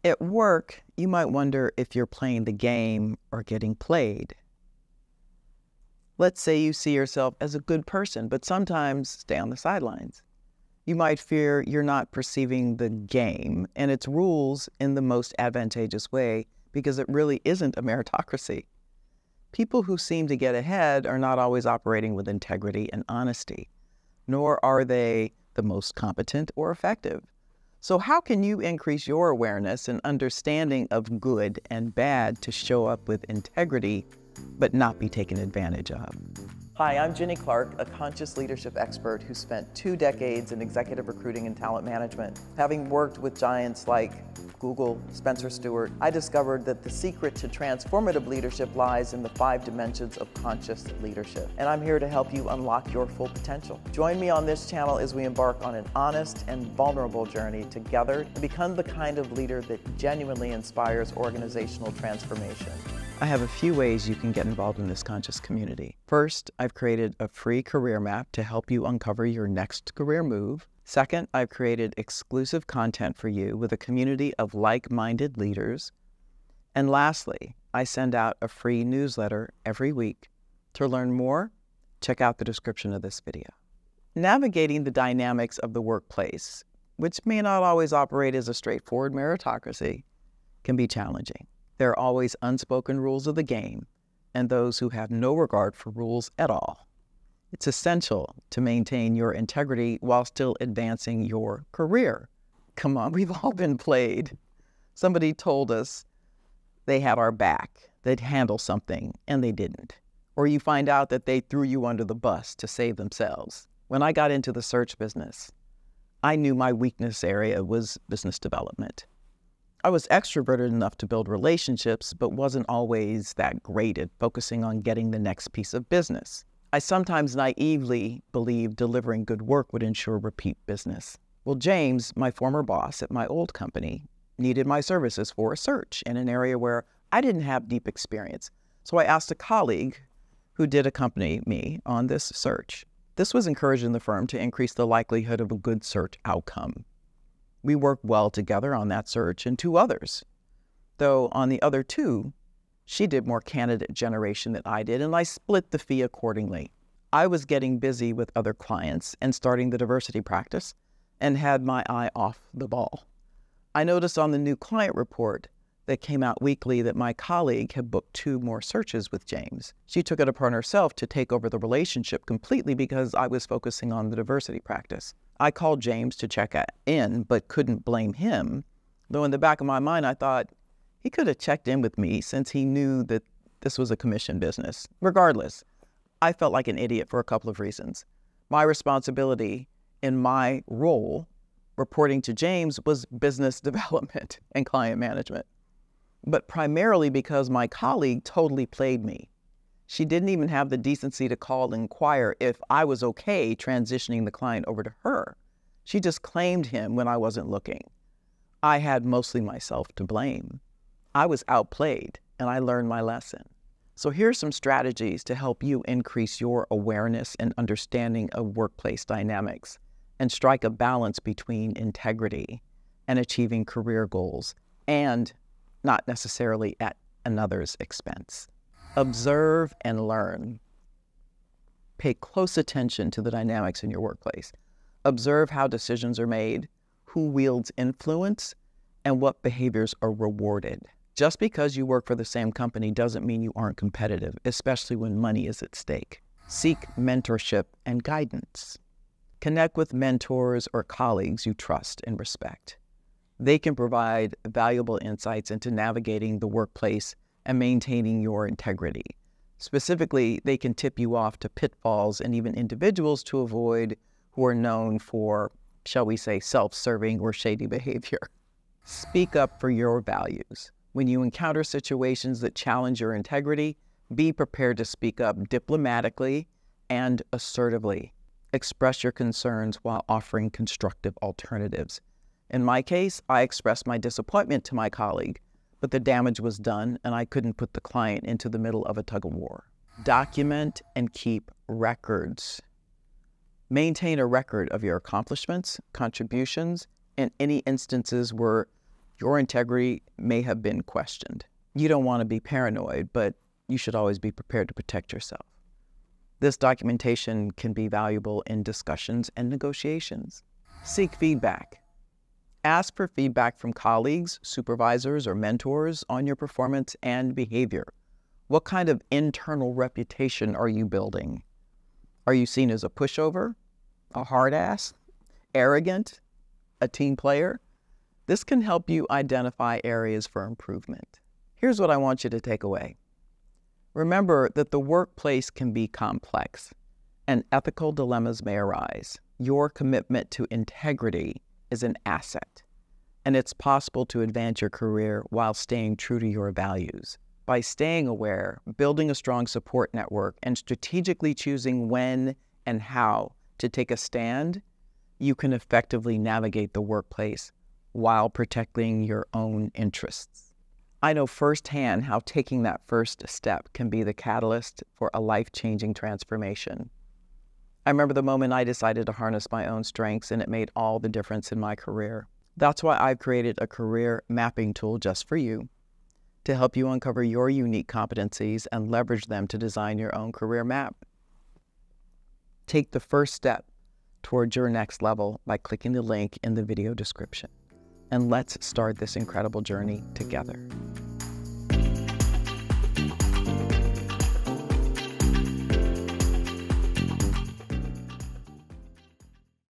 At work, you might wonder if you're playing the game or getting played. Let's say you see yourself as a good person, but sometimes stay on the sidelines. You might fear you're not perceiving the game and its rules in the most advantageous way because it really isn't a meritocracy. People who seem to get ahead are not always operating with integrity and honesty, nor are they the most competent or effective. So how can you increase your awareness and understanding of good and bad to show up with integrity, but not be taken advantage of? Hi, I'm Jenny Clark, a conscious leadership expert who spent 2 decades in executive recruiting and talent management. Having worked with giants like Google, Spencer Stuart, I discovered that the secret to transformative leadership lies in the 5 dimensions of conscious leadership. And I'm here to help you unlock your full potential. Join me on this channel as we embark on an honest and vulnerable journey together to become the kind of leader that genuinely inspires organizational transformation. I have a few ways you can get involved in this conscious community. First, I've created a free career map to help you uncover your next career move. Second, I've created exclusive content for you with a community of like-minded leaders. And lastly, I send out a free newsletter every week. To learn more, check out the description of this video. Navigating the dynamics of the workplace, which may not always operate as a straightforward meritocracy, can be challenging. There are always unspoken rules of the game and those who have no regard for rules at all. It's essential to maintain your integrity while still advancing your career. Come on, we've all been played. Somebody told us they had our back, they'd handle something, and they didn't. Or you find out that they threw you under the bus to save themselves. When I got into the search business, I knew my weakness area was business development. I was extroverted enough to build relationships, but wasn't always that great at focusing on getting the next piece of business. I sometimes naively believed delivering good work would ensure repeat business. Well, James, my former boss at my old company, needed my services for a search in an area where I didn't have deep experience. So I asked a colleague who did accompany me on this search. This was encouraging the firm to increase the likelihood of a good search outcome. We worked well together on that search and 2 others, though on the other 2, she did more candidate generation than I did, and I split the fee accordingly. I was getting busy with other clients and starting the diversity practice and had my eye off the ball. I noticed on the new client report that came out weekly that my colleague had booked 2 more searches with James. She took it upon herself to take over the relationship completely because I was focusing on the diversity practice. I called James to check in, but couldn't blame him, though in the back of my mind I thought he could have checked in with me since he knew that this was a commission business. Regardless, I felt like an idiot for a couple of reasons. My responsibility in my role, reporting to James, was business development and client management, but primarily because my colleague totally played me. She didn't even have the decency to call and inquire if I was okay transitioning the client over to her. She just claimed him when I wasn't looking. I had mostly myself to blame. I was outplayed, and I learned my lesson. So here's some strategies to help you increase your awareness and understanding of workplace dynamics and strike a balance between integrity and achieving career goals, and not necessarily at another's expense. Observe and learn. Pay close attention to the dynamics in your workplace. Observe how decisions are made, who wields influence, and what behaviors are rewarded. Just because you work for the same company doesn't mean you aren't competitive, especially when money is at stake. Seek mentorship and guidance. Connect with mentors or colleagues you trust and respect. They can provide valuable insights into navigating the workplace and maintaining your integrity. Specifically, they can tip you off to pitfalls and even individuals to avoid who are known for, shall we say, self-serving or shady behavior. Speak up for your values. When you encounter situations that challenge your integrity, be prepared to speak up diplomatically and assertively. Express your concerns while offering constructive alternatives. In my case, I expressed my disappointment to my colleague, but the damage was done and I couldn't put the client into the middle of a tug-of-war. Document and keep records. Maintain a record of your accomplishments, contributions, and any instances where Your integrity may have been questioned. You don't want to be paranoid, but you should always be prepared to protect yourself. This documentation can be valuable in discussions and negotiations. Seek feedback. Ask for feedback from colleagues, supervisors, or mentors on your performance and behavior. What kind of internal reputation are you building? Are you seen as a pushover, a hard ass, arrogant, a team player? This can help you identify areas for improvement. Here's what I want you to take away. Remember that the workplace can be complex and ethical dilemmas may arise. Your commitment to integrity is an asset, and it's possible to advance your career while staying true to your values. By staying aware, building a strong support network, and strategically choosing when and how to take a stand, you can effectively navigate the workplace while protecting your own interests. I know firsthand how taking that first step can be the catalyst for a life-changing transformation. I remember the moment I decided to harness my own strengths, and it made all the difference in my career. That's why I've created a career mapping tool just for you, to help you uncover your unique competencies and leverage them to design your own career map. Take the first step towards your next level by clicking the link in the video description. And let's start this incredible journey together.